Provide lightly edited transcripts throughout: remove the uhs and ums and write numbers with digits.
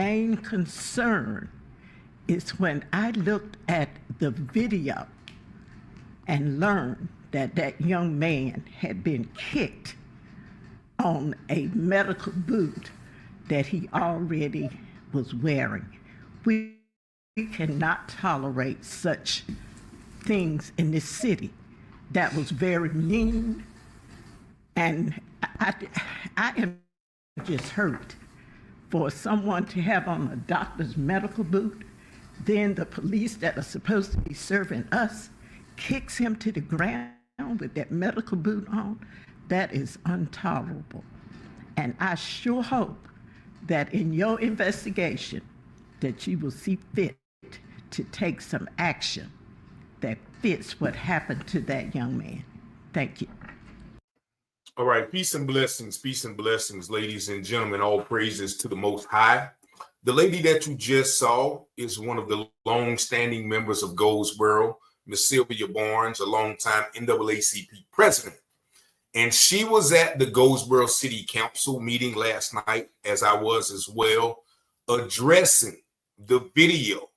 main concern is when I looked at the video and learned that that young man had been kicked on a medical boot that he already was wearing. We cannot tolerate such things in this city. That was very mean, and I am just hurt for someone to have on a doctor's medical boot, then the police that are supposed to be serving us kicks him to the ground with that medical boot on. That is intolerable. And I sure hope that in your investigation that you will see fit to take some action that fits what happened to that young man. Thank you. All right, peace and blessings, ladies and gentlemen. All praises to the Most High. The lady that you just saw is one of the long-standing members of Goldsboro, Miss Sylvia Barnes, a longtime NAACP president. And she was at the Goldsboro City Council meeting last night, as I was as well, addressing the video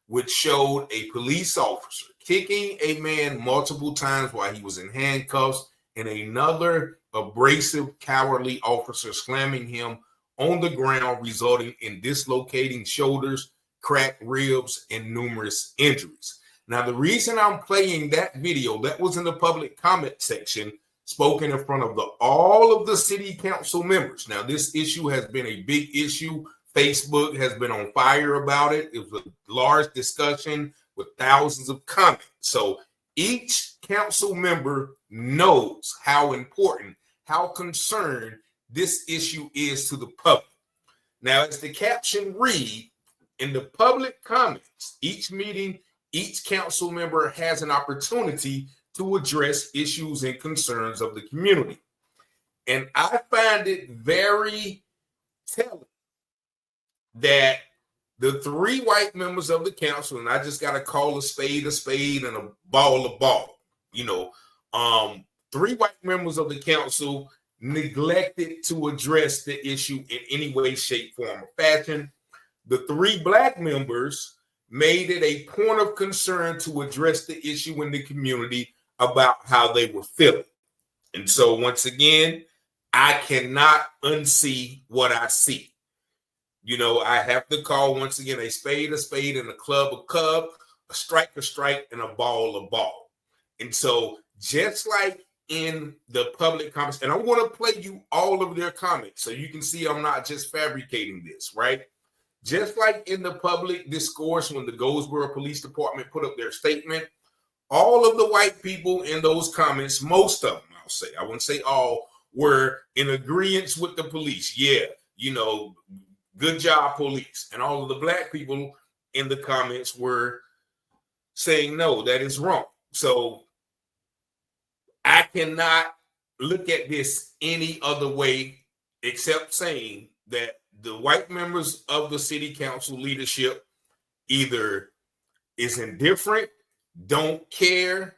which showed a police officer kicking a man multiple times while he was in handcuffs, and another abrasive, cowardly officer slamming him on the ground, resulting in dislocating shoulders, cracked ribs, and numerous injuries. Now, the reason I'm playing that video, that was in the public comment section, spoken in front of all of the city council members. Now, this issue has been a big issue. Facebook has been on fire about it. It was a large discussion with thousands of comments. So each council member knows how important, how concerned this issue is to the public. Now, as the caption reads, in the public comments, each meeting, each council member has an opportunity to address issues and concerns of the community. And I find it very telling that the three white members of the council, and I just got to call a spade and a ball. Three white members of the council neglected to address the issue in any way, shape, form, or fashion. The three black members made it a point of concern to address the issue in the community about how they were feeling. And so once again, I cannot unsee what I see. I have to call, once again, a spade, and a club, a strike, and a ball. And so just like in the public comments, and I'm going to play you all of their comments so you can see I'm not just fabricating this, right? Just like in the public discourse when the Goldsboro Police Department put up their statement, all of the white people in those comments, most of them, I'll say, I wouldn't say all, were in agreement with the police. Yeah, good job, police. And all of the black people in the comments were saying, no, that is wrong. So I cannot look at this any other way except saying that the white members of the city council leadership either is indifferent, don't care,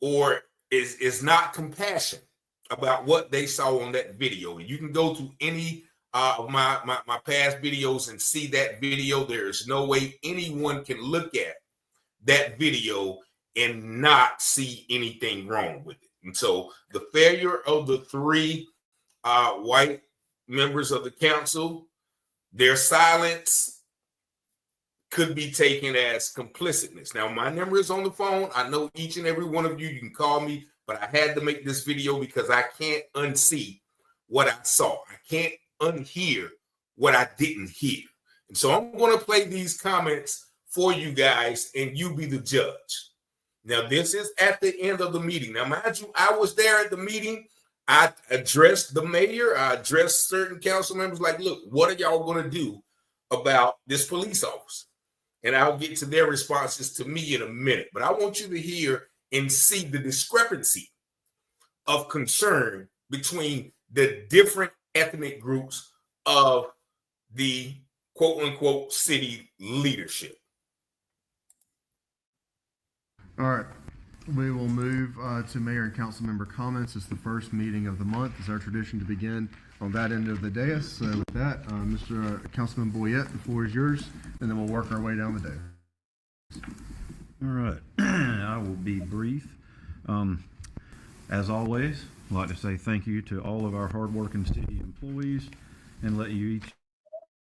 or is not compassionate about what they saw on that video. And you can go to any of my past videos and see that video. There is no way anyone can look at that video and not see anything wrong with it. And so the failure of the three white members of the council, their silence could be taken as complicitness. Now, my number is on the phone. I know each and every one of you can call me, but I had to make this video because I can't unsee what I saw. I can't unhear what I didn't hear. And so I'm going to play these comments for you guys, and you be the judge. Now, this is at the end of the meeting. Now, mind you, I was there at the meeting. I addressed the mayor. I addressed certain council members like, look, what are y'all going to do about this police officer? And I'll get to their responses to me in a minute. But I want you to hear and see the discrepancy of concern between the different ethnic groups of the quote-unquote city leadership. All right, we will move to mayor and council member comments. It's the first meeting of the month. It's our tradition to begin on that end of the dais. So with that, Mr. Councilman Boyette, the floor is yours, and then we'll work our way down the dais. All right, I will be brief. As always, I'd like to say thank you to all of our hardworking city employees and let you each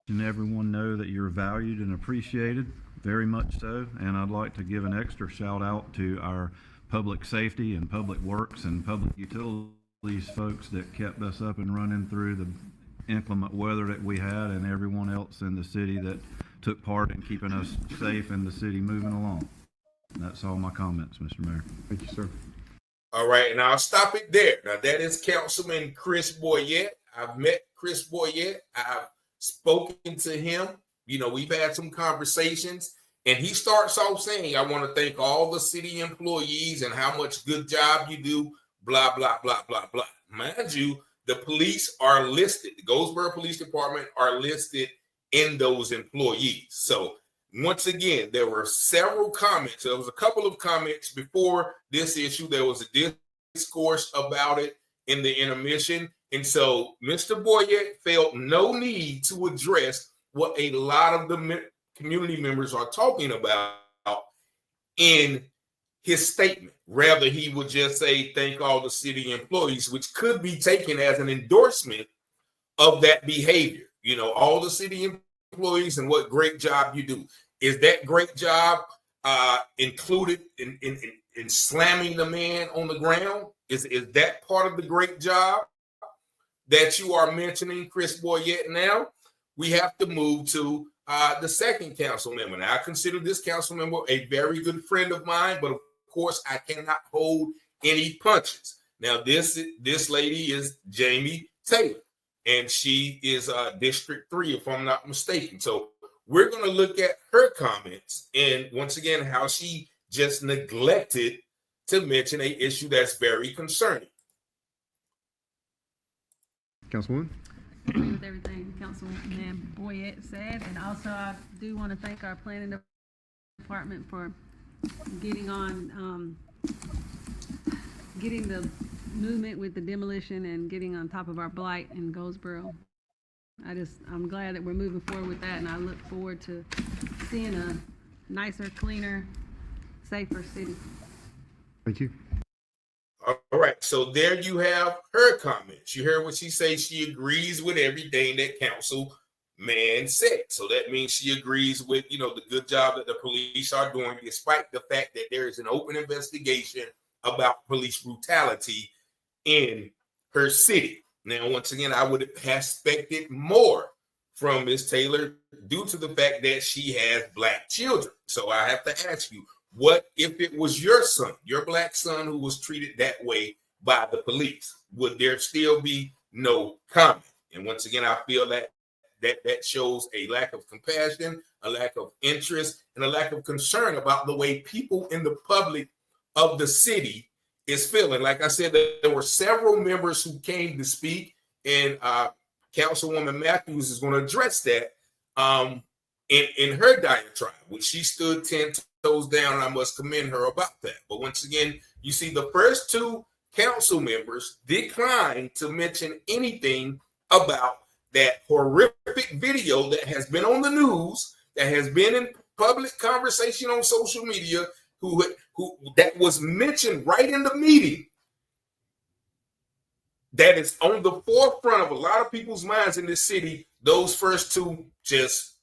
and everyone know that you're valued and appreciated, very much so. And I'd like to give an extra shout out to our public safety and public works and public utilities folks that kept us up and running through the inclement weather that we had, and everyone else in the city that took part in keeping us safe and the city moving along. That's all my comments, Mr. Mayor. Thank you, sir. All right, and I'll stop it there. Now, that is Councilman Chris Boyette. I've met Chris Boyette. I've spoken to him. You know, we've had some conversations, and he starts off saying, I want to thank all the city employees and how much good job you do, blah, blah, blah, blah, blah. Mind you, the police are listed. The Goldsboro Police Department are listed in those employees. So once again, there were several comments. There was a couple of comments before this issue. There was a discourse about it in the intermission. And so Mr. Boyette felt no need to address what a lot of the community members are talking about in his statement. Rather, he would just say, thank all the city employees, which could be taken as an endorsement of that behavior. You know, all the city employees and what great job you do. Is that great job included in slamming the man on the ground? Is that part of the great job that you are mentioning, Chris Boyette? Now we have to move to the second council member. Now, I consider this council member a very good friend of mine, but of course I cannot hold any punches. Now, this lady is Jamie Taylor, and she is District 3, if I'm not mistaken. So we're going to look at her comments and once again how she just neglected to mention an issue that's very concerning. Councilwoman? Agree with everything Councilman Boyette said, and also I do want to thank our planning department for getting on, getting the movement with the demolition and getting on top of our blight in Goldsboro. I'm glad that we're moving forward with that, and I look forward to seeing a nicer, cleaner, safer city. Thank you. All right, so there you have her comments. You heard what she said. She agrees with everything that Councilman said. So that means she agrees with, you know, the good job that the police are doing, despite the fact that there is an open investigation about police brutality in her city. Now, once again, I would have expected more from Ms. Taylor due to the fact that she has Black children. So I have to ask you, what if it was your son, your Black son, who was treated that way by the police? Would there still be no comment? And once again, I feel that shows a lack of compassion, a lack of interest, and a lack of concern about the way people in the public of the city is feeling. Like I said, there were several members who came to speak, and Councilwoman Matthews is going to address that in her diatribe, which she stood 10 toes down, and I must commend her about that. But once again, you see the first two council members declined to mention anything about that horrific video that has been on the news, that has been in public conversation on social media, who that was mentioned right in the meeting, that is on the forefront of a lot of people's minds in this city. Those first two just,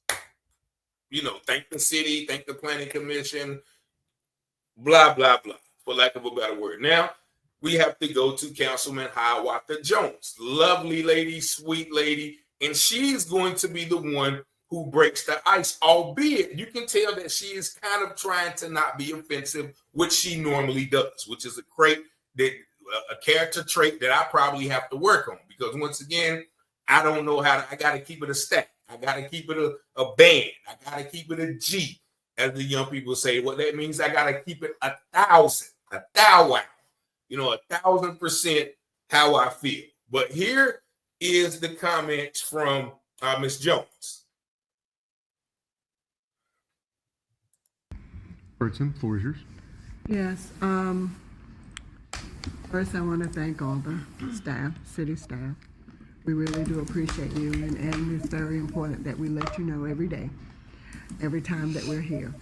you know, thank the city, thank the planning commission, blah, blah, blah, for lack of a better word. Now, we have to go to Councilman Jones. Lovely lady, sweet lady, and she's going to be the one who breaks the ice, albeit you can tell that she is kind of trying to not be offensive, which she normally does, which is a character trait that I probably have to work on, because once again, I don't know how to, I got to keep it a stack. I got to keep it a band. I got to keep it a G, as the young people say. What that means, I got to keep it 1,000, a thou wow, you know, 1,000% how I feel. But here is the comments from Ms. Jones. Burton, floor is yours. Yes. First, I want to thank all the staff, city staff, We really do appreciate you, and it's very important that we let you know every day, every time that we're here.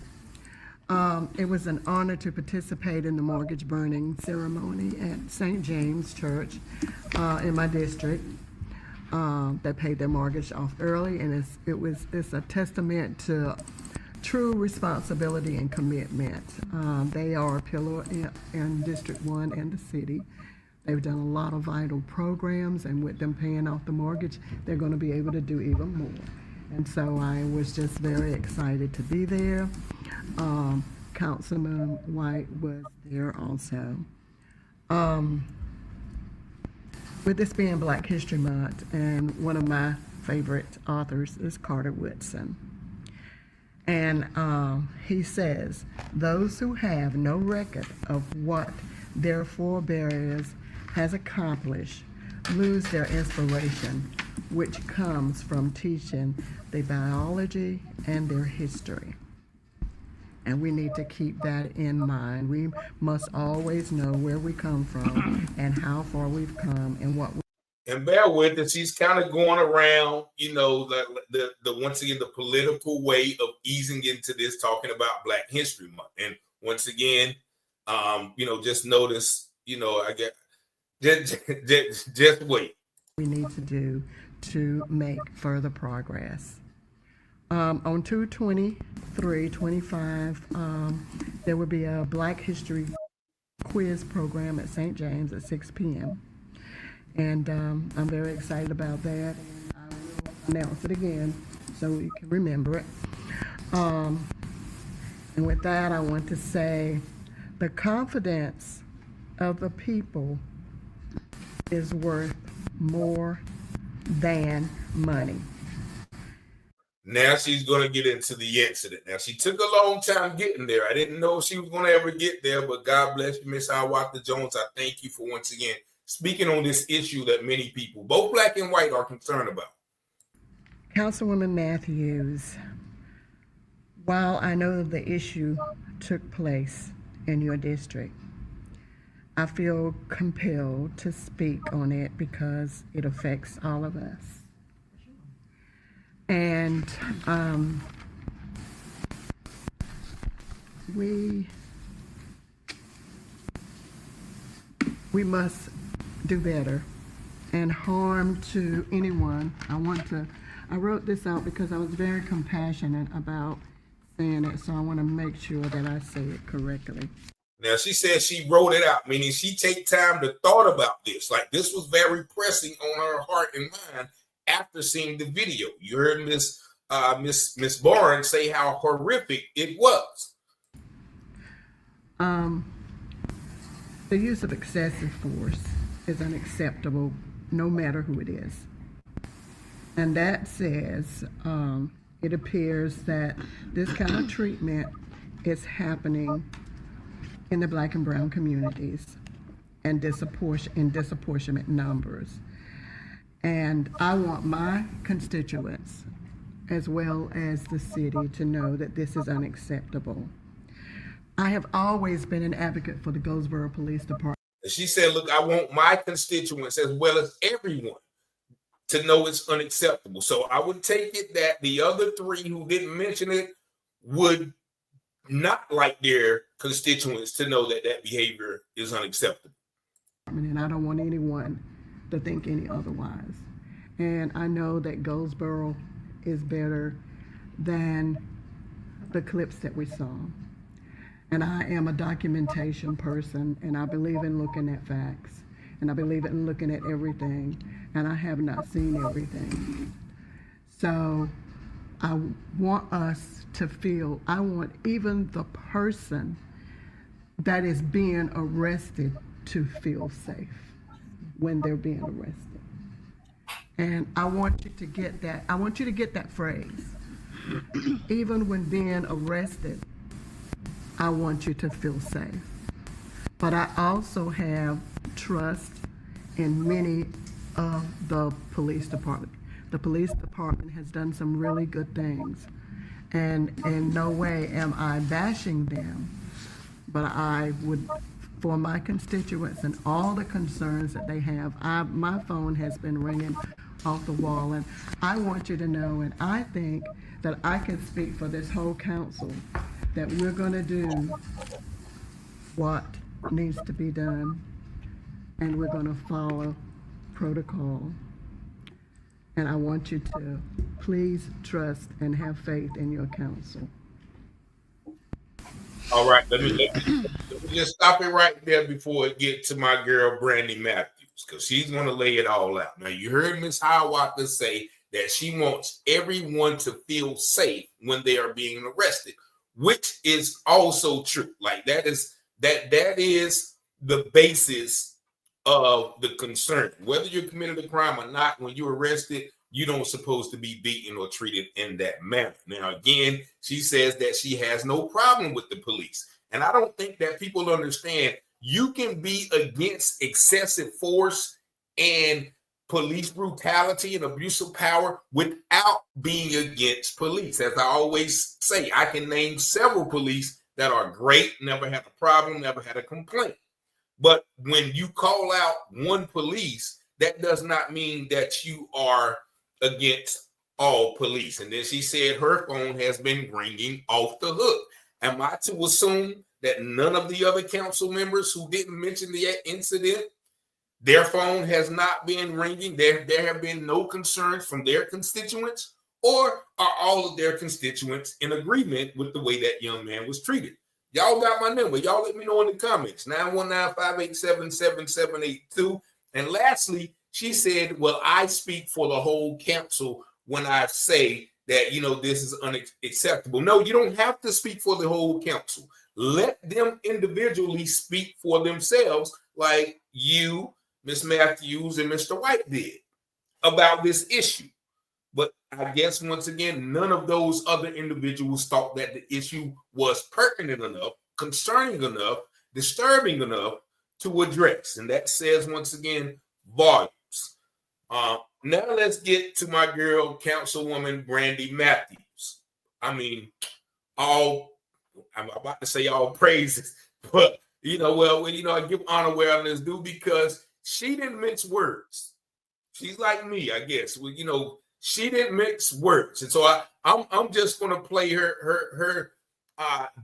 It was an honor to participate in the mortgage burning ceremony at St. James Church in my district. That paid their mortgage off early, and it's a testament to true responsibility and commitment. They are a pillar in District 1 and the city. They've done a lot of vital programs, and with them paying off the mortgage, they're going to be able to do even more. And so I was just very excited to be there. Councilman White was there also. With this being Black History Month, and one of my favorite authors is Carter Woodson. And he says, those who have no record of what their forebears has accomplished lose their inspiration, which comes from teaching the biology and their history. And we need to keep that in mind. We must always know where we come from and how far we've come and what. And bear with us, he's kind of going around, the once again, the political way of easing into this, talking about Black History Month. And once again, just notice, I get, just wait. We need to do to make further progress. On 2/23/25, there will be a Black History quiz program at St. James at 6 p.m. And I'm very excited about that. And I will announce it again so you can remember it. And with that, I want to say the confidence of the people is worth more than money. Now she's going to get into the incident. Now, she took a long time getting there. I didn't know if she was going to ever get there, but God bless you, Miss Councilwoman Jones. I thank you for once again speaking on this issue that many people, both Black and white, are concerned about. Councilwoman Matthews, while I know the issue took place in your district, I feel compelled to speak on it because it affects all of us. And we must do better. And harm to anyone, I wrote this out because I was very compassionate about saying it, so I want to make sure that I say it correctly. Now, she said she wrote it out, meaning she take time to thought about this. Like, this was very pressing on her heart and mind after seeing the video. You heard Miss Barnes say how horrific it was. The use of excessive force is unacceptable, no matter who it is. And that says, it appears that this kind of treatment is happening in the Black and brown communities and in disproportionate numbers. And I want my constituents, as well as the city, to know that this is unacceptable. I have always been an advocate for the Goldsboro Police Department. She said, look, I want my constituents, as well as everyone, to know it's unacceptable. So I would take it that the other three who didn't mention it would not like their constituents to know that that behavior is unacceptable. And I don't want anyone to think any otherwise. And I know that Goldsboro is better than the clips that we saw. And I am a documentation person, and I believe in looking at facts, and I believe in looking at everything, and I have not seen everything. So I want us to feel, I want even the person that is being arrested to feel safe when they're being arrested. And I want you to get that, I want you to get that phrase. Even when being arrested, I want you to feel safe. But I also have trust in many of the police department. The police department has done some really good things. And in no way am I bashing them, but I would, for my constituents and all the concerns that they have, my phone has been ringing off the wall. And I want you to know, and I think that I can speak for this whole council, that we're going to do what needs to be done, and we're going to follow protocol. And I want you to please trust and have faith in your council. All right, let me just stop it right there before it get to my girl Brandy Matthews, because she's going to lay it all out. Now, you heard Ms. Hiawatha say that she wants everyone to feel safe when they are being arrested, which is also true. Like that is the basis of the concern. Whether you committed a crime or not, when you're arrested, you don't supposed to be beaten or treated in that manner. Now, again, she says that she has no problem with the police. And I don't think that people understand you can be against excessive force and police brutality and abuse of power without being against police. As I always say, I can name several police that are great, never had a problem, never had a complaint. But when you call out one police, that does not mean that you are against all police. And then she said her phone has been ringing off the hook. Am I to assume that none of the other council members who didn't mention the incident, their phone has not been ringing? There have been no concerns from their constituents, or are all of their constituents in agreement with the way that young man was treated? Y'all got my number. Y'all let me know in the comments, 919-587-7782. And lastly, she said, well, I speak for the whole council when I say that, this is unacceptable. No, you don't have to speak for the whole council. Let them individually speak for themselves, like you, Ms. Matthews, and Mr. White did about this issue. But I guess, once again, none of those other individuals thought that the issue was pertinent enough, concerning enough, disturbing enough to address. And that says, once again, volumes. Now let's get to my girl, Councilwoman Brandy Matthews. I'm about to say all praises, but I give honor where honor is due, because she didn't mix words. She's like me, I guess. Well, she didn't mix words, and so I'm just going to play her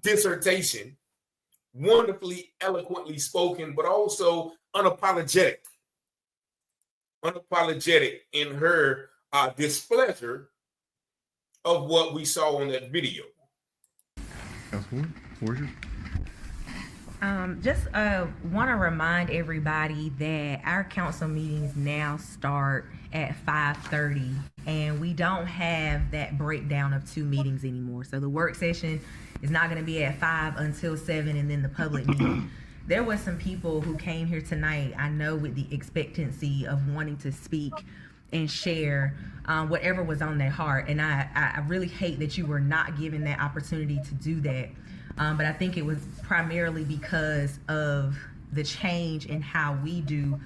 dissertation, wonderfully, eloquently spoken, but also unapologetic in her displeasure of what we saw on that video. Councilwoman, floor is yours. Just want to remind everybody that our council meetings now start at 5:30, and we don't have that breakdown of 2 meetings anymore. So the work session is not going to be at 5 until 7, and then the public meeting. There was some people who came here tonight, I know, with the expectancy of wanting to speak and share whatever was on their heart. And I really hate that you were not given that opportunity to do that. But I think it was primarily because of the change in how we do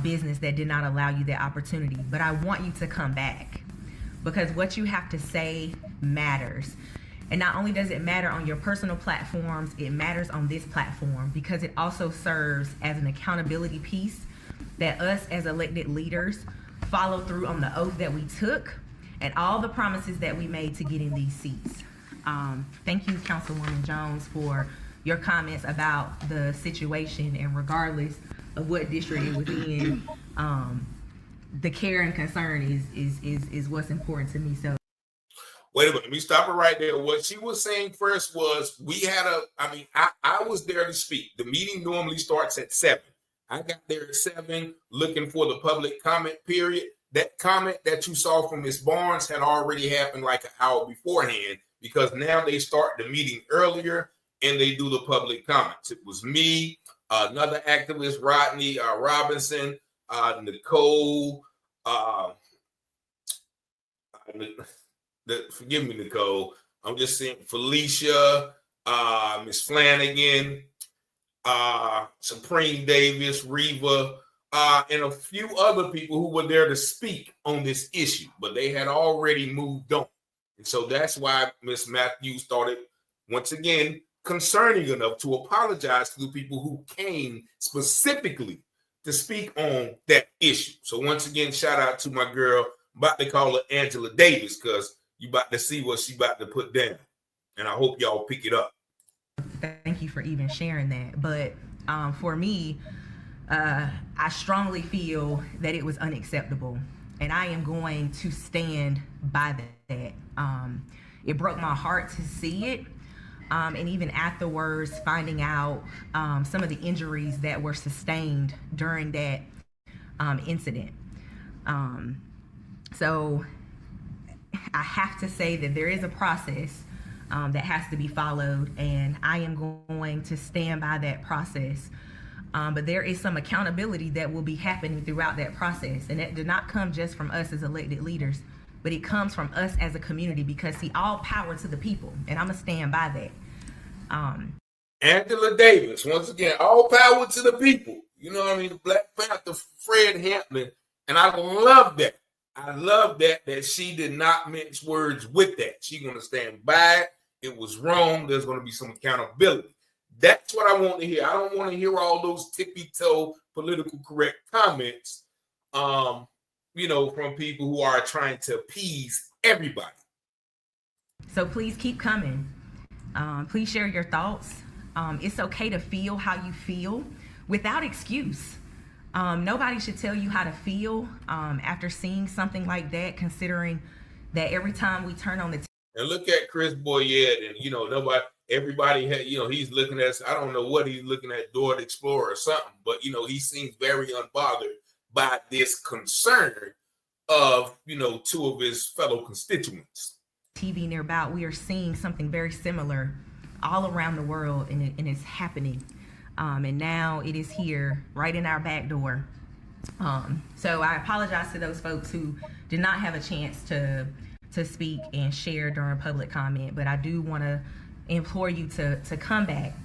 business that did not allow you that opportunity. But I want you to come back, because what you have to say matters. And not only does it matter on your personal platforms, it matters on this platform, because it also serves as an accountability piece that us as elected leaders follow through on the oath that we took and all the promises that we made to get in these seats. Thank you, Councilwoman Jones, for your comments about the situation, and regardless of what district it was in, the care and concern is what's important to me. So Wait a minute, let me stop it right there. What she was saying first was I was there to speak. The meeting normally starts at 7. I got there at 7 looking for the public comment period. That comment that you saw from Ms. Barnes had already happened like an hour beforehand, because now they start the meeting earlier and they do the public comments. It was me, another activist, Rodney Robinson, Nicole, forgive me, Nicole. I'm just saying Felicia, Miss Flanagan, Supreme Davis, Reva, and a few other people who were there to speak on this issue, but they had already moved on. And so that's why Miss Matthews thought it, once again, concerning enough to apologize to the people who came specifically to speak on that issue. So once again, shout out to my girl. I'm about to call her Angela Davis because you about to see what she about to put down. And I hope y'all pick it up. Thank you for even sharing that. But for me, I strongly feel that it was unacceptable. And I am going to stand by that. It broke my heart to see it. And even afterwards, finding out some of the injuries that were sustained during that incident. So I have to say that there is a process that has to be followed, and I am going to stand by that process. But there is some accountability that will be happening throughout that process, and that did not come just from us as elected leaders, but it comes from us as a community, because see, all power to the people, and I'm gonna stand by that. Angela Davis, once again, all power to the people. You know what I mean? The Black Panther, Fred Hampton, and I love that. I love that she did not mince words with that. She's gonna stand by it. It was wrong. There's gonna be some accountability. That's what I want to hear. I don't want to hear all those tippy-toe political correct comments, from people who are trying to appease everybody. So please keep coming. Please share your thoughts. It's okay to feel how you feel without excuse. Nobody should tell you how to feel after seeing something like that, considering that every time we turn on the and look at Chris Boyette, and everybody had, he's looking at, I don't know what he's looking at, Dora the Explorer or something, but he seems very unbothered by this concern of, two of his fellow constituents. TV nearby, we are seeing something very similar all around the world, and it's happening. And now it is here, right in our back door. So I apologize to those folks who did not have a chance to speak and share during public comment, but I do want to implore you to come back.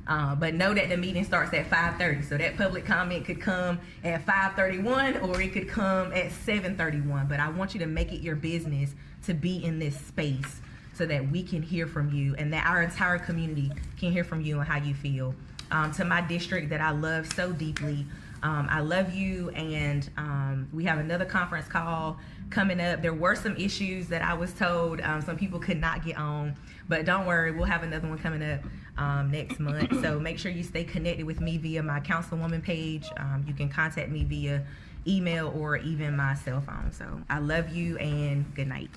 But know that the meeting starts at 5:30, so that public comment could come at 5:31 or it could come at 7:31. But I want you to make it your business to be in this space so that we can hear from you and that our entire community can hear from you and how you feel. To my district that I love so deeply, I love you, and we have another conference call coming up. There were some issues that I was told some people could not get on, but don't worry, we'll have another one coming up next month. So make sure you stay connected with me via my Councilwoman page. You can contact me via email or even my cell phone. So I love you, and good night.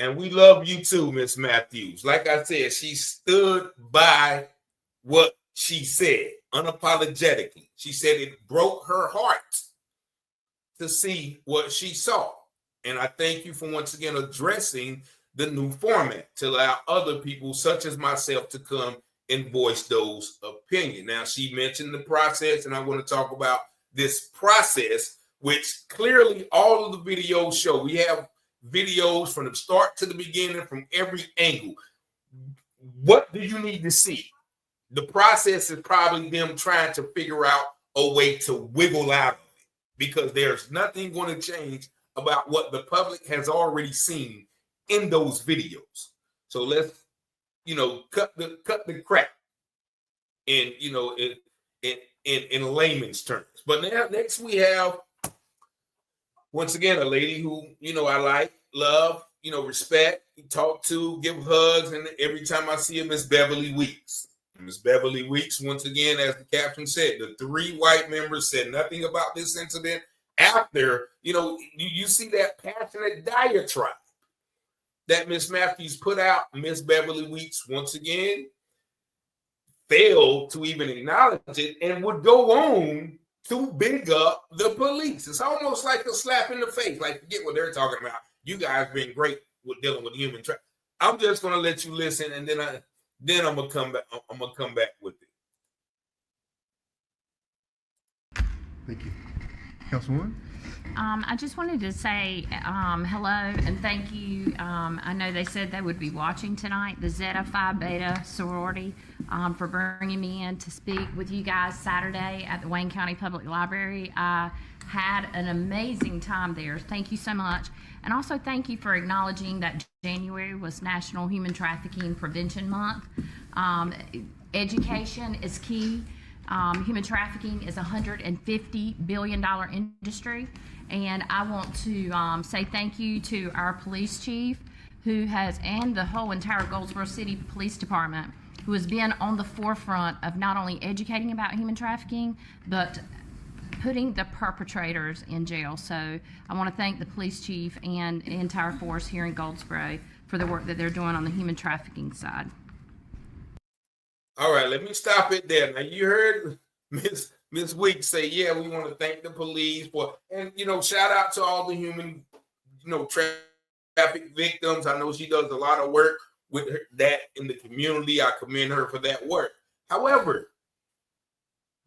And we love you too, Miss Matthews. Like I said, she stood by what she said unapologetically. She said it broke her heart to see what she saw. And I thank you for once again addressing the new format to allow other people such as myself to come and voice those opinions. Now, she mentioned the process, and I want to talk about this process, which clearly all of the videos show. We have videos from the start to the beginning, from every angle. What do you need to see? The process is probably them trying to figure out a way to wiggle out of it, because there's nothing going to change about what the public has already seen in those videos. So let's, cut the crap in, in layman's terms. But now next we have, once again, a lady who, I like, love, respect, talk to, give hugs, and every time I see her, Miss Beverly Weeks. Miss Beverly Weeks, once again, as the caption said, the 3 white members said nothing about this incident after, you see that passionate diatribe that Miss Matthews put out. Miss Beverly Weeks, once again, failed to even acknowledge it and would go on to big up the police. It's almost like a slap in the face, like forget what they're talking about. You guys been great with dealing with human trafficking. I'm just gonna let you listen, and then I'm gonna come back. I'm gonna come back with it. Thank you. Councilwoman? I just wanted to say hello and thank you. I know they said they would be watching tonight, the Zeta Phi Beta sorority, for bringing me in to speak with you guys Saturday at the Wayne County Public Library. I had an amazing time there. Thank you so much. And also thank you for acknowledging that January was National Human Trafficking Prevention Month. Education is key. Human trafficking is a $150 billion industry. And I want to say thank you to our police chief who has, and the whole entire Goldsboro City Police Department, who has been on the forefront of not only educating about human trafficking, but putting the perpetrators in jail. So I want to thank the police chief and the entire force here in Goldsboro for the work that they're doing on the human trafficking side. All right, let me stop it there. Now you heard Ms. Weeks say, yeah, we want to thank the police for, and shout out to all the human, traffic victims. I know she does a lot of work with that in the community. I commend her for that work. However,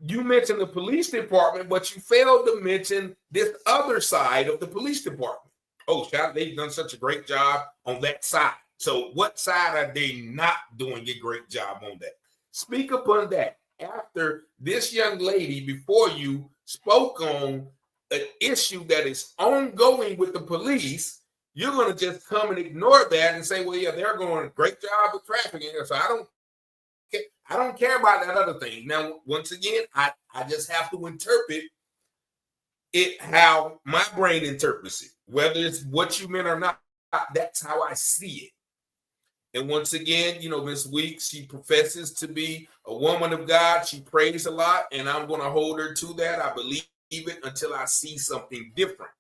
you mentioned the police department, but you failed to mention this other side of the police department. Oh, they've done such a great job on that side. So what side are they not doing a great job on that? Speak upon that. After this young lady before you spoke on an issue that is ongoing with the police, you're going to just come and ignore that and say, well, yeah, they're doing a great job of trafficking. So I don't care about that other thing. Now, once again, I just have to interpret it how my brain interprets it, whether it's what you meant or not. That's how I see it. And once again, Ms. Weeks, she professes to be a woman of God. She prays a lot, and I'm going to hold her to that. I believe it until I see something different.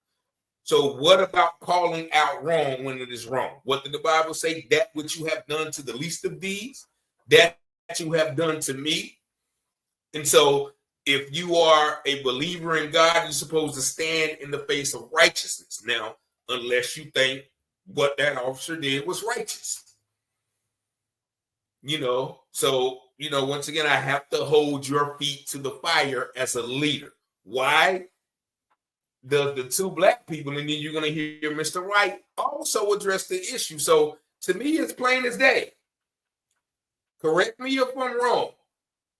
So what about calling out wrong when it is wrong? What did the Bible say? That which you have done to the least of these, that you have done to me. And so if you are a believer in God, you're supposed to stand in the face of righteousness. Now, unless you think what that officer did was righteous. So, once again, I have to hold your feet to the fire as a leader. Why? The two black people, and then you're going to hear Mr. White also address the issue. So to me, it's plain as day. Correct me if I'm wrong.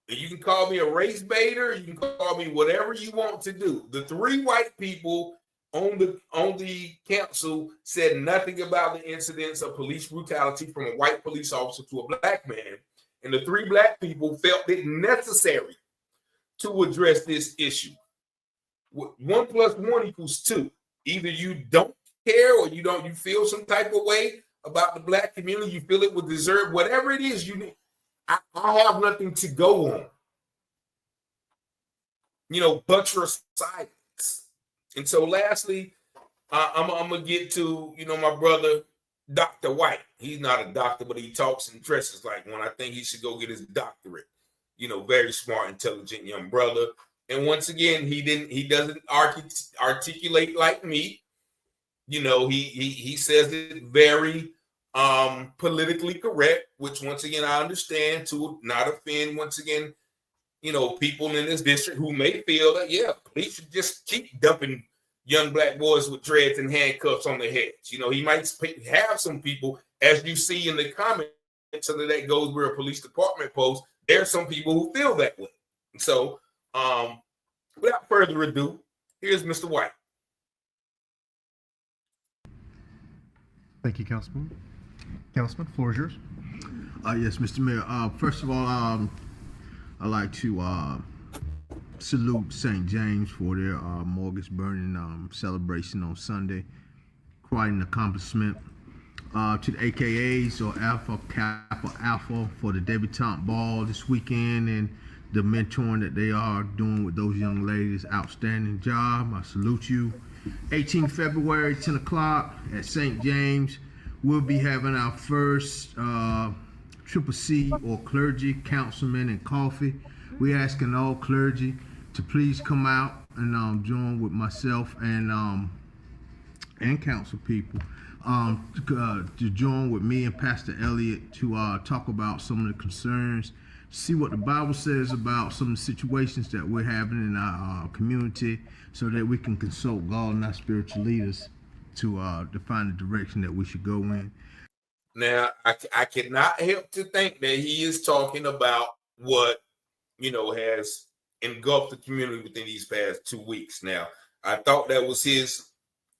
You can call me a race baiter. You can call me whatever you want to do. The three white people on the council said nothing about the incidents of police brutality from a white police officer to a black man. And the three black people felt it necessary to address this issue. 1 + 1 = 2. Either you don't care or you feel some type of way about the black community. You feel it would deserve whatever it is you need. I have nothing to go on. But your silence. And so lastly, I'm going to get to, my brother, Dr. White. He's not a doctor, but he talks and dresses like one. I think he should go get his doctorate. Very smart, intelligent young brother. And once again, he doesn't articulate like me. He says it very politically correct, which once again, I understand to not offend, once again, people in this district who may feel that, yeah, police should just keep dumping young black boys with dreads and handcuffs on their heads. He might have some people, as you see in the comments under that Goldsboro Police Department post, there's some people who feel that way. So, without further ado, here's Mr. White. Thank you, Councilman. Councilman, the floor is yours. Yes, Mr. Mayor. First of all, I'd like to salute St. James for their mortgage burning celebration on Sunday. Quite an accomplishment. To the AKAs or Alpha Kappa Alpha for the debutante ball this weekend and the mentoring that they are doing with those young ladies. Outstanding job. I salute you. 18 February, 10 o'clock at St. James. We'll be having our first Triple C or clergy, councilman, and coffee. We're asking all clergy to please come out and join with myself and council people to join with me and Pastor Elliott to talk about some of the concerns, see what the Bible says about some of the situations that we're having in our community, so that we can consult God and our spiritual leaders to define the direction that we should go in. Now, I cannot help to think that he is talking about what, has engulfed the community within these past 2 weeks. Now, I thought that was his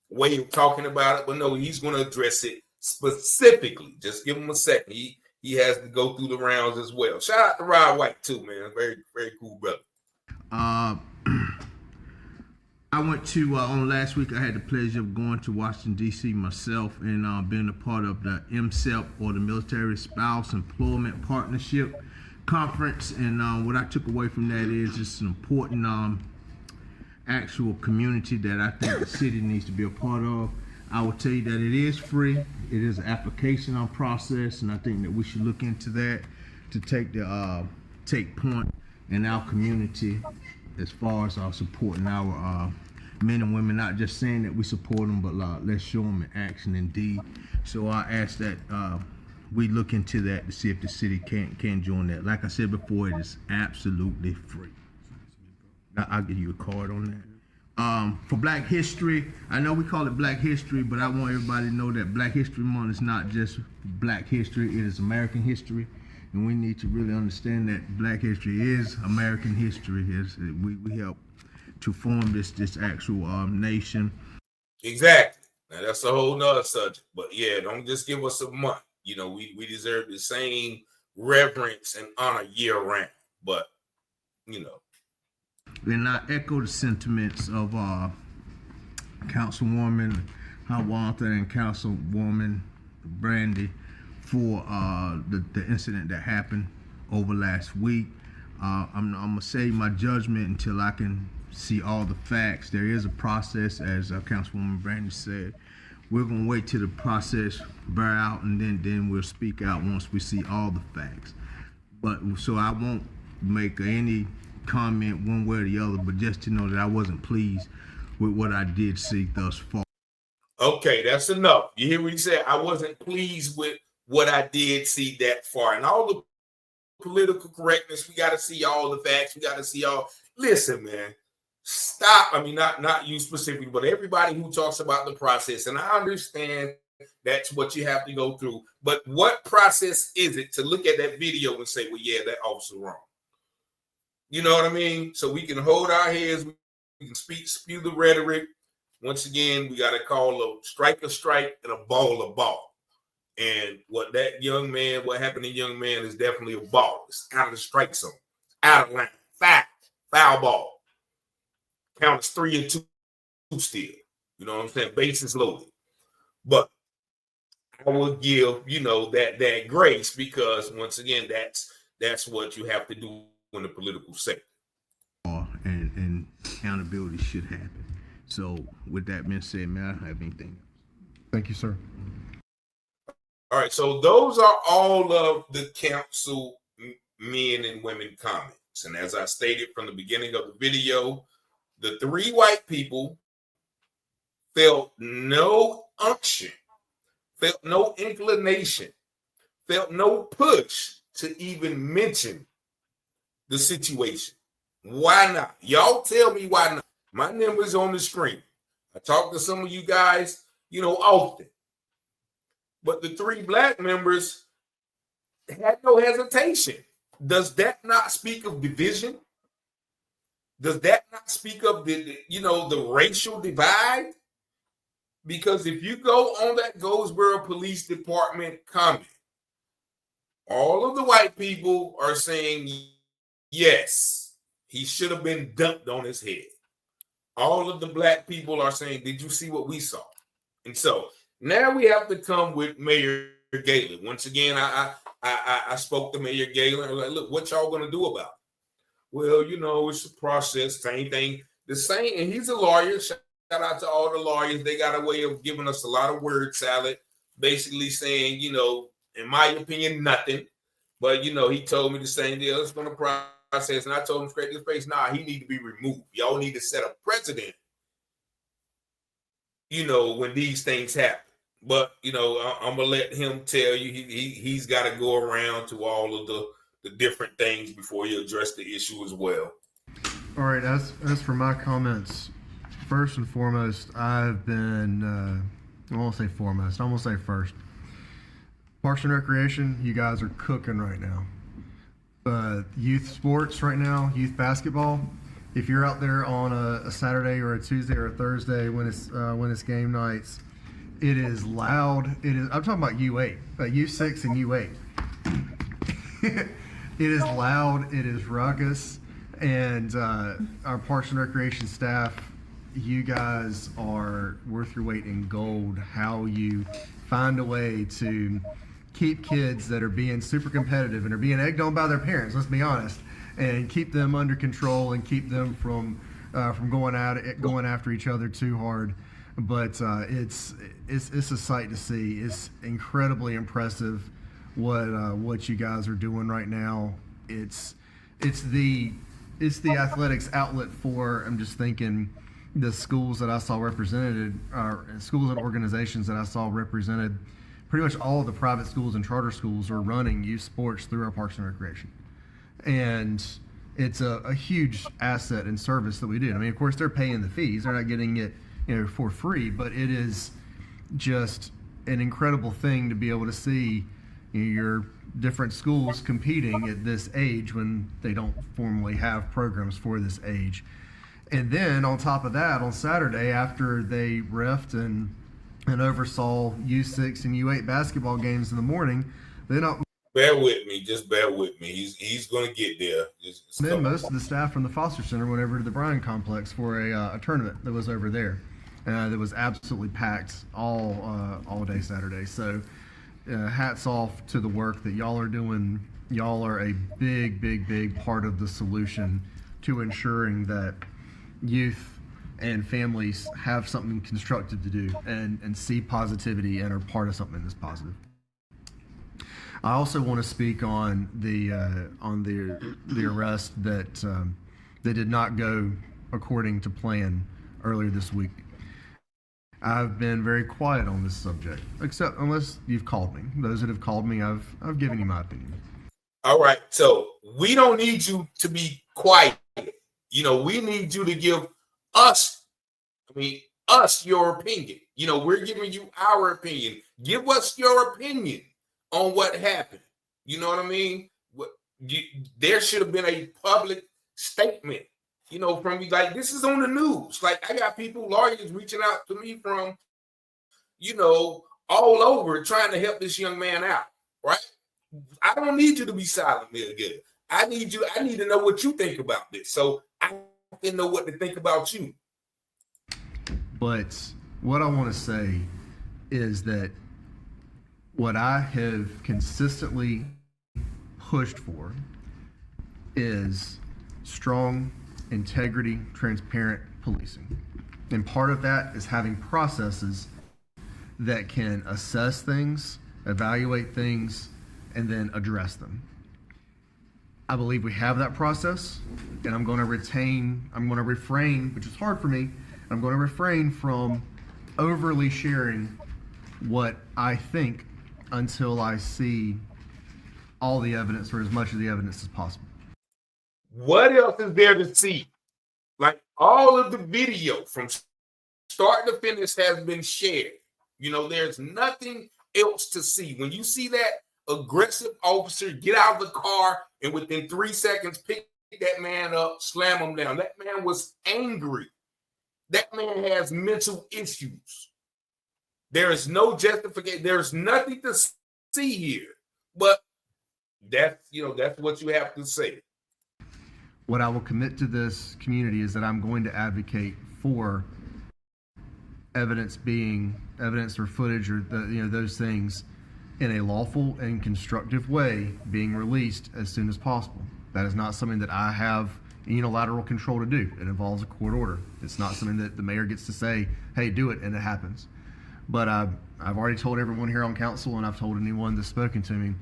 way of talking about it, but no, he's going to address it specifically. Just give him a second. He has to go through the rounds as well. Shout out to Rod White too, man. Very, very cool brother. Uh, I went to on last week. I had the pleasure of going to Washington D.C. myself and being a part of the MSEP, or the Military Spouse Employment Partnership Conference. And what I took away from that is it's an important actual community that I think the city needs to be a part of. I will tell you that it is free. It is an application process, and I think that we should look into that to take point in our community as far as supporting our men and women, not just saying that we support them, but let's show them in action and deed. So I ask that we look into that to see if the city can join that. Like I said before, it is absolutely free. I'll give you a card on that. For Black History, I know we call it Black History, but I want everybody to know that Black History Month is not just Black history, it is American history. And we need to really understand that Black history is American history. We help to form this actual nation. Exactly. Now that's a whole nother subject. But yeah, don't just give us a month. You know, we deserve the same reverence and honor year round. But, you know. And I echo the sentiments of Councilwoman Hawanta and Councilwoman Brandy for the incident that happened over last week. I'm gonna save my judgment until I can see all the facts. There is a process, as Councilwoman Brandy said. We're gonna wait till the process bear out, and then we'll speak out once we see all the facts. But so I won't make any comment one way or the other, but just to know that I wasn't pleased with what I did see thus far. Okay, that's enough. You hear what he said? I wasn't pleased with what I did see that far. And all the political correctness, we got to see all the facts. We got to see all. Listen, man, stop. I mean, not you specifically, but everybody who talks about the process. And I understand that's what you have to go through. But what process is it to look at that video and say, well, yeah, that officer wrong? You know what I mean? So we can hold our heads. We can spew the rhetoric. Once again, we got to call a strike and a ball. And what happened to young man is definitely a ball. It's out of the strike zone, out of line, foul ball. Count as 3-2 still. You know what I'm saying? Bases loaded. But I will give, that grace, because once again, that's what you have to do in the political sector. And accountability should happen. So with that being said, man, I don't have anything else. Thank you, sir. All right, so those are all of the council men and women comments. And as I stated from the beginning of the video, the three white people felt no unction, felt no inclination, felt no push to even mention the situation. Why not? Y'all tell me why not. My number's on the screen. I talk to some of you guys, often. But the three black members had no hesitation. Does that not speak of division? Does that not speak of the racial divide? Because if you go on that Goldsboro Police Department comment, all of the white people are saying, yes, he should have been dumped on his head. All of the black people are saying, did you see what we saw? And so now we have to come with Mayor Galen. Once again, I spoke to Mayor Galen. I was like, look, what y'all going to do about it? Well, it's a process, same thing. The same, and he's a lawyer. Shout out to all the lawyers. They got a way of giving us a lot of word salad, basically saying, in my opinion, nothing. But, he told me the same deal. It's going to process. And I told him straight to his face, he need to be removed. Y'all need to set a precedent, when these things happen. But, I'm going to let him tell you, he's got to go around to all of the different things before you address the issue as well. All right, as for my comments, first and foremost, I've been, I won't say foremost, I'm going to say first. Parks and Recreation, you guys are cooking right now. Youth sports right now, youth basketball, if you're out there on a Saturday or a Tuesday or a Thursday when it's game nights, it is loud. I'm talking about U8, U6 and U8. It is loud. It is ruckus, And our Parks and Recreation staff, you guys are worth your weight in gold. How you find a way to keep kids that are being super competitive and are being egged on by their parents, let's be honest, and keep them under control and keep them from going after each other too hard. But it's a sight to see. It's incredibly impressive what you guys are doing right now. It's the athletics outlet for, I'm just thinking, the schools that I saw represented, schools and organizations that I saw represented. Pretty much all of the private schools and charter schools are running youth sports through our Parks and Recreation. And it's a huge asset and service that we do. I mean, of course, they're paying the fees. They're not getting it, for free, but it is just an incredible thing to be able to see your different schools competing at this age when they don't formally have programs for this age. And then on top of that, on Saturday, after they reffed and oversaw U6 and U8 basketball games in the morning, they don't. Bear with me, just bear with me. He's going to get there. Then most of the staff from the Foster Center went over to the Bryan Complex for a tournament that was over there. That was absolutely packed all day Saturday. So hats off to the work that y'all are doing. Y'all are a big part of the solution to ensuring that youth and families have something constructive to do and see positivity and are part of something that's positive. I also want to speak on the arrest that did not go according to plan earlier this week. I've been very quiet on this subject, except unless you've called me. Those that have called me, I've given you my opinion. All right, so we don't need you to be quiet. We need you to give us your opinion. We're giving you our opinion. Give us your opinion on what happened. You know what I mean? There should have been a public statement, from you. Like, this is on the news. Like, I got lawyers reaching out to me from, all over trying to help this young man out, right? I don't need you to be silent, Miguel. I need to know what you think about this. So I can know what to think about you. But what I want to say is that what I have consistently pushed for is strong, integrity, transparent policing. And part of that is having processes that can assess things, evaluate things, and then address them. I believe we have that process, and I'm going to refrain, which is hard for me, I'm going to refrain from overly sharing what I think until I see all the evidence, or as much of the evidence as possible. What else is there to see? Like, all of the video from start to finish has been shared. There's nothing else to see. When you see that aggressive officer get out of the car and within 3 seconds pick that man up, slam him down, that man was angry. That man has mental issues. There is no justification. There's nothing to see here. But that's what you have to say. What I will commit to this community is that I'm going to advocate for evidence or footage or those things in a lawful and constructive way being released as soon as possible. That is not something that I have unilateral control to do. It involves a court order. It's not something that the mayor gets to say, hey, do it, and it happens. But I've already told everyone here on council, and I've told anyone that's spoken to me,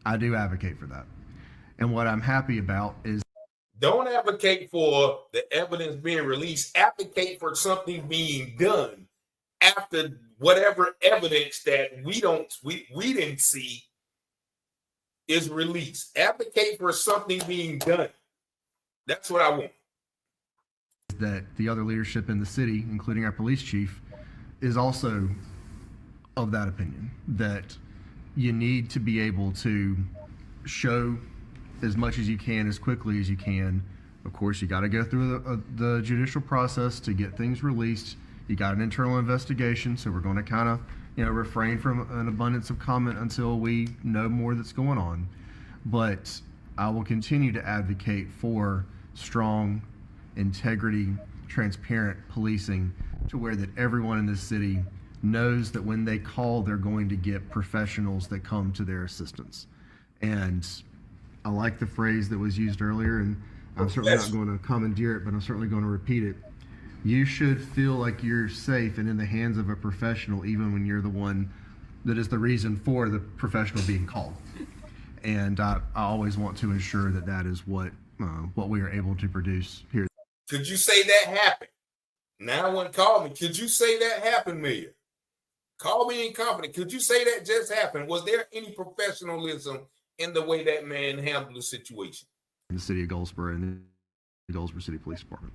I do advocate for that. And what I'm happy about is, don't advocate for the evidence being released. Advocate for something being done after whatever evidence that we didn't see is released. Advocate for something being done. That's what I want. That the other leadership in the city, including our police chief, is also of that opinion, that you need to be able to show as much as you can, as quickly as you can. Of course, you got to go through the judicial process to get things released. You got an internal investigation, so we're going to kind of, refrain from an abundance of comment until we know more that's going on. But I will continue to advocate for strong, integrity, transparent policing to where that everyone in this city knows that when they call, they're going to get professionals that come to their assistance. And I like the phrase that was used earlier, and I'm certainly not going to commandeer it, but I'm certainly going to repeat it. You should feel like you're safe and in the hands of a professional, even when you're the one that is the reason for the professional being called. And I always want to ensure that that is what we are able to produce here. Could you say that happened? Now one called me. Could you say that happened, Mayor? Call me incompetent. Could you say that just happened? Was there any professionalism in the way that man handled the situation? In the city of Goldsboro and the Goldsboro City Police Department.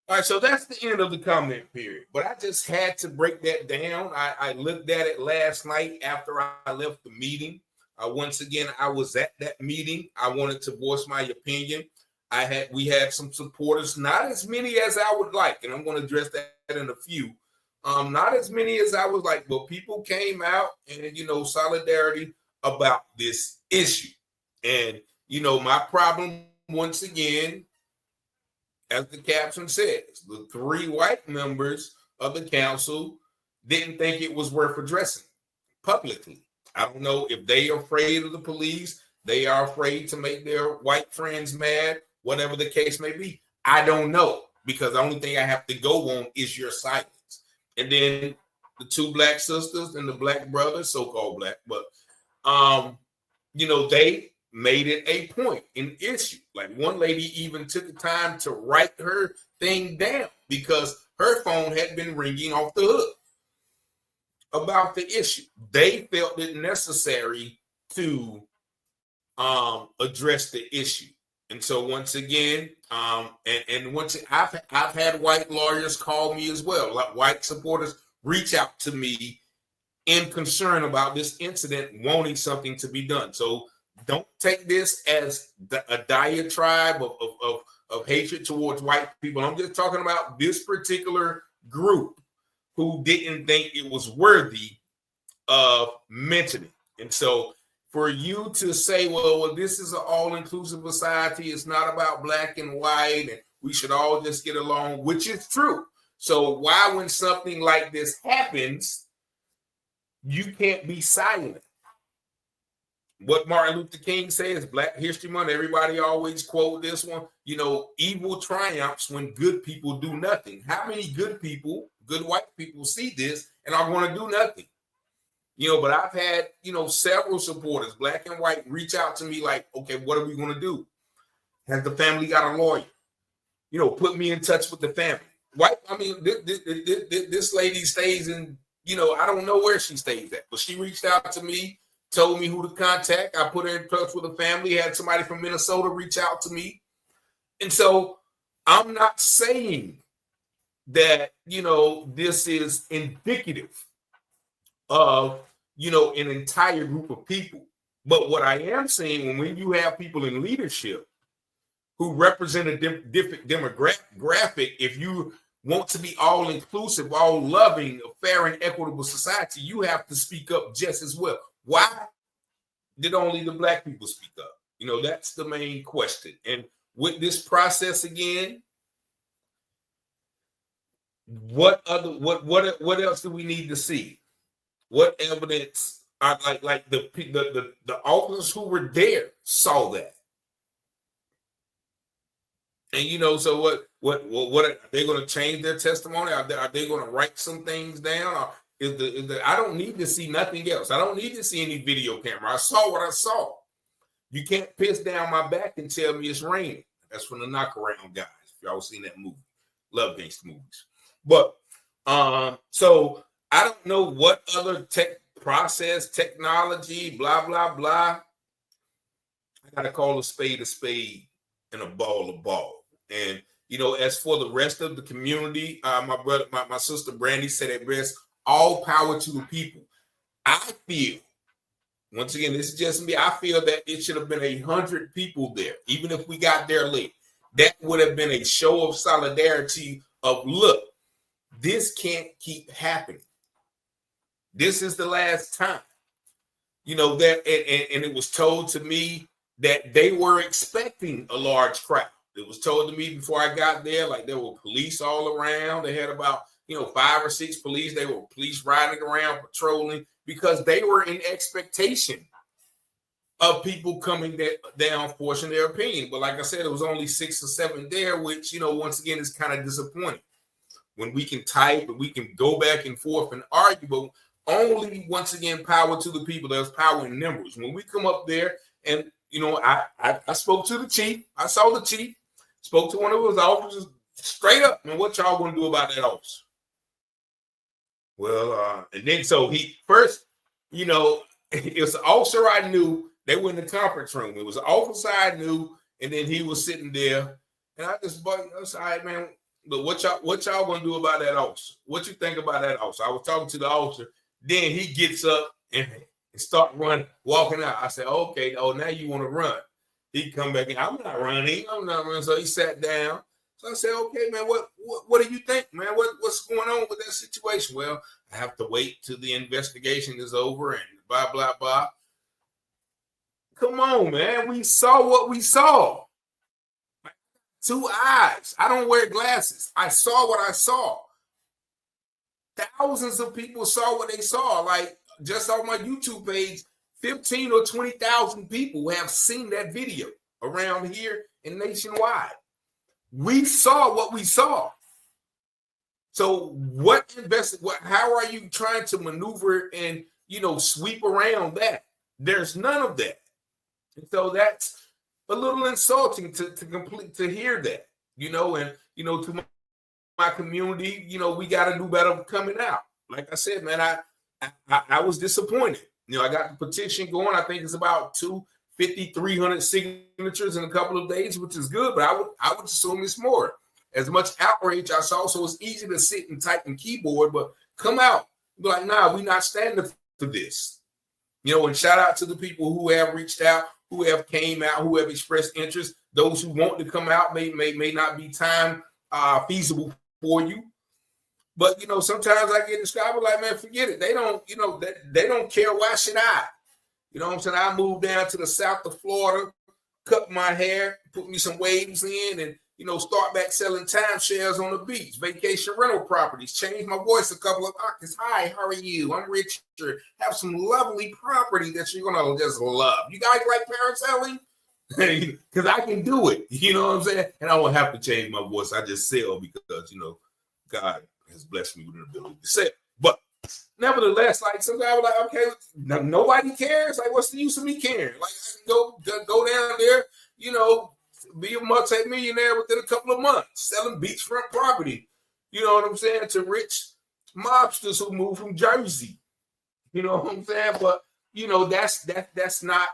All right, so that's the end of the comment period. But I just had to break that down. I looked at it last night after I left the meeting. Once again, I was at that meeting. I wanted to voice my opinion. We had some supporters, not as many as I would like, and I'm going to address that in a few. Not as many as I would like, but people came out and, solidarity about this issue. And, my problem, once again, as the caption says, the 3 white members of the council didn't think it was worth addressing publicly. I don't know if they are afraid of the police. They are afraid to make their white friends mad, whatever the case may be. I don't know, because the only thing I have to go on is your silence. And then the 2 black sisters and the black brother, so-called black, but, they made it a point, an issue. Like one lady even took the time to write her thing down because her phone had been ringing off the hook about the issue. They felt it necessary to address the issue. And so once again, I've had white lawyers call me as well, like white supporters reach out to me in concern about this incident, wanting something to be done. So don't take this as a diatribe of hatred towards white people. I'm just talking about this particular group who didn't think it was worthy of mentioning. And so for you to say, well, this is an all-inclusive society, it's not about black and white, and we should all just get along, which is true. So why, when something like this happens, you can't be silent? What Martin Luther King says, Black History Month, everybody always quote this one, evil triumphs when good people do nothing. How many good people, good white people, see this and are going to do nothing? But I've had, several supporters, black and white, reach out to me like, okay, what are we going to do? Has the family got a lawyer? Put me in touch with the family. This lady stays in, I don't know where she stays at, but she reached out to me, told me who to contact. I put her in touch with the family, had somebody from Minnesota reach out to me. And so I'm not saying that, this is indicative of, an entire group of people. But what I am saying, when you have people in leadership who represent a different demographic, if you want to be all inclusive, all loving, a fair and equitable society, you have to speak up just as well. Why did only the black people speak up? That's the main question. And with this process again, what else do we need to see? What evidence are like the officers who were there saw that? And so what are they going to change their testimony? Are they going to write some things down? Or I don't need to see nothing else. I don't need to see any video camera. I saw what I saw. You can't piss down my back and tell me it's raining. That's from the Knockaround guys. If y'all seen that movie, love gangster movies. But so I don't know what other technology, blah blah blah. I gotta call a spade and a ball a ball. And as for the rest of the community, my sister Brandy said it best. All power to the people. I feel, once again, this is just me, I feel that it should have been 100 people there, even if we got there late. That would have been a show of solidarity of, look, this can't keep happening. This is the last time. you know, that and it was told to me that they were expecting a large crowd. It was told to me before I got there, like there were police all around. They had about, 5 or 6 police. They were police riding around patrolling because they were in expectation of people coming down forcing their opinion. But like I said, it was only 6 or 7 there, which, once again, is kind of disappointing. When we can type and we can go back and forth and argue, but only, once again, power to the people. There's power in numbers. When we come up there and, I spoke to the chief. I saw the chief, spoke to one of his officers straight up. Man, what y'all going to do about that officer? Well, and then so he first, it was an officer I knew. They were in the conference room. It was an officer I knew, and then he was sitting there. And I just, all right, man, but what y'all gonna do about that officer? What you think about that officer? I was talking to the officer. Then he gets up and start running, walking out. I said, okay, now you want to run. He come back in. I'm not running. So he sat down. So I said, okay, man, what do you think, man? What's going on with that situation? Well, I have to wait till the investigation is over and blah, blah, blah. Come on, man. We saw what we saw. 2 eyes. I don't wear glasses. I saw what I saw. Thousands of people saw what they saw. Like just on my YouTube page, 15 or 20,000 people have seen that video around here and nationwide. We saw what we saw. So how are you trying to maneuver and, sweep around that? There's none of that. And so that's a little insulting to hear that, and, to my community, we got to do better coming out. Like I said, man, I was disappointed. I got the petition going. I think it's about 300 signatures in a couple of days, which is good, but I would assume it's more. As much outrage I saw, so it's easy to sit and type and keyboard, but come out. Be like, nah, we're not standing for this. And shout out to the people who have reached out, who have came out, who have expressed interest. Those who want to come out may not be time feasible for you. But, sometimes I get described like, man, forget it. They don't, they don't care. Why should I? You know what I'm saying? I moved down to the south of Florida, cut my hair, put me some waves in, and, start back selling timeshares on the beach, vacation rental properties, change my voice a couple of octaves. Hi, how are you? I'm Richard. Have some lovely property that you're going to just love. You guys like parasailing? Because I can do it. You know what I'm saying? And I don't have to change my voice. I just sell because, God has blessed me with an ability to sell. But nevertheless, like sometimes I'm like, okay, nobody cares. Like, what's the use of me caring? Like, I can go down there, be a multi-millionaire within a couple of months, selling beachfront property. You know what I'm saying? To rich mobsters who move from Jersey. You know what I'm saying? But that's not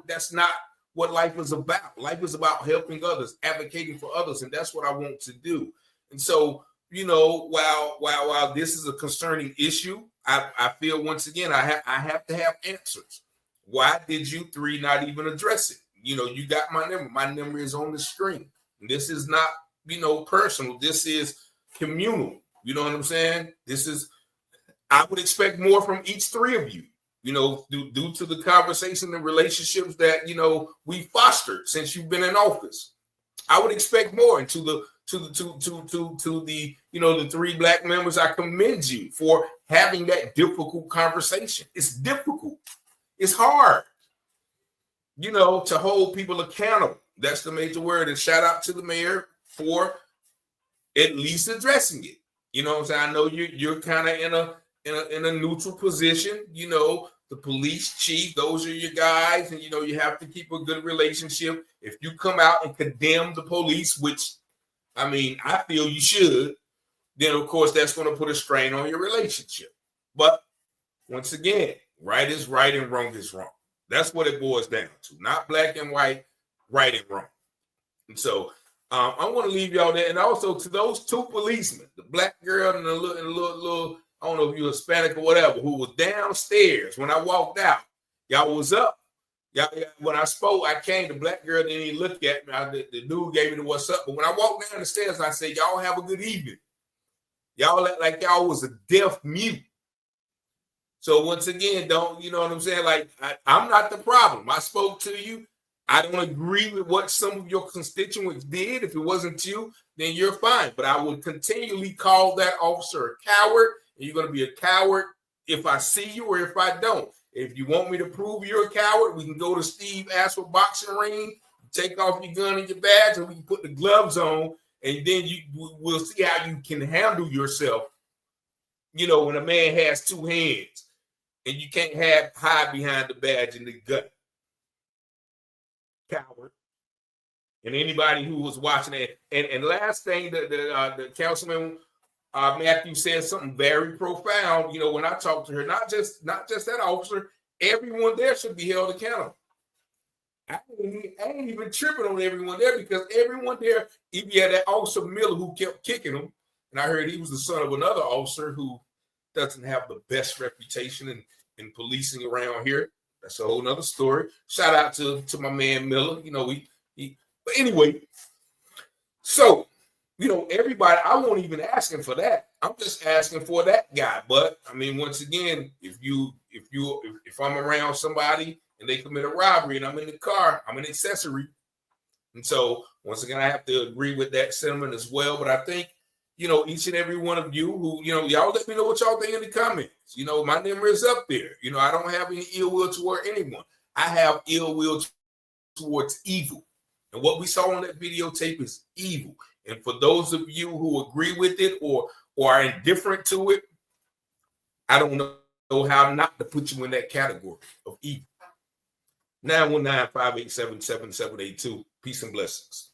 that's not what life is about. Life is about helping others, advocating for others, and that's what I want to do. And so, while this is a concerning issue, I feel once again I have to have answers. Why did you 3 not even address it? You got my number. My number is on the screen. And this is not, personal. This is communal. You know what I'm saying? I would expect more from each 3 of you, due to the conversation and relationships that, we fostered since you've been in office. I would expect more. And to the 3 Black members, I commend you for having that difficult conversation. It's difficult. It's hard. To hold people accountable. That's the major word. And shout out to the mayor for at least addressing it. You know what I'm saying? I know you're kind of in a neutral position. The police chief, those are your guys, and you have to keep a good relationship. If you come out and condemn the police, which I feel you should, then of course that's going to put a strain on your relationship. But once again, right is right and wrong is wrong. That's what it boils down to. Not black and white, right and wrong. And so I want to leave y'all there. And also to those 2 policemen, the black girl and the little, I don't know if you're Hispanic or whatever, who was downstairs when I walked out. Y'all was up. When I spoke, I came. The black girl didn't even look at me. The dude gave me the what's up. But when I walked down the stairs, I said, y'all have a good evening. Y'all act like y'all was a deaf mute. So once again, don't, you know what I'm saying? Like, I'm not the problem. I spoke to you. I don't agree with what some of your constituents did. If it wasn't you, then you're fine. But I will continually call that officer a coward. And you're going to be a coward if I see you or if I don't. If you want me to prove you're a coward, we can go to Steve Ashford boxing ring, take off your gun and your badge, and we can put the gloves on, and then we'll see how you can handle yourself. You know, when a man has two hands, and you can't hide behind the badge and the gun. Coward. And anybody who was watching it. And last thing, the Councilman Matthews said something very profound. You know, when I talked to her, not just that officer, everyone there should be held accountable. I ain't even tripping on everyone there, because everyone there, even had that officer Miller who kept kicking him, and I heard he was the son of another officer who doesn't have the best reputation in policing around here. That's a whole nother story. Shout out to my man Miller. You know, but anyway, so, you know, everybody, I won't even asking for that. I'm just asking for that guy. But I mean, once again, if I'm around somebody and they commit a robbery and I'm in the car, I'm an accessory. And so once again, I have to agree with that sentiment as well. But I think, you know, each and every one of you who, you know, y'all let me know what y'all think in the comments. You know, my number is up there. You know, I don't have any ill will toward anyone. I have ill will towards evil. And what we saw on that videotape is evil. And for those of you who agree with it or are indifferent to it, I don't know how not to put you in that category of evil. 919-587-7782. Peace and blessings.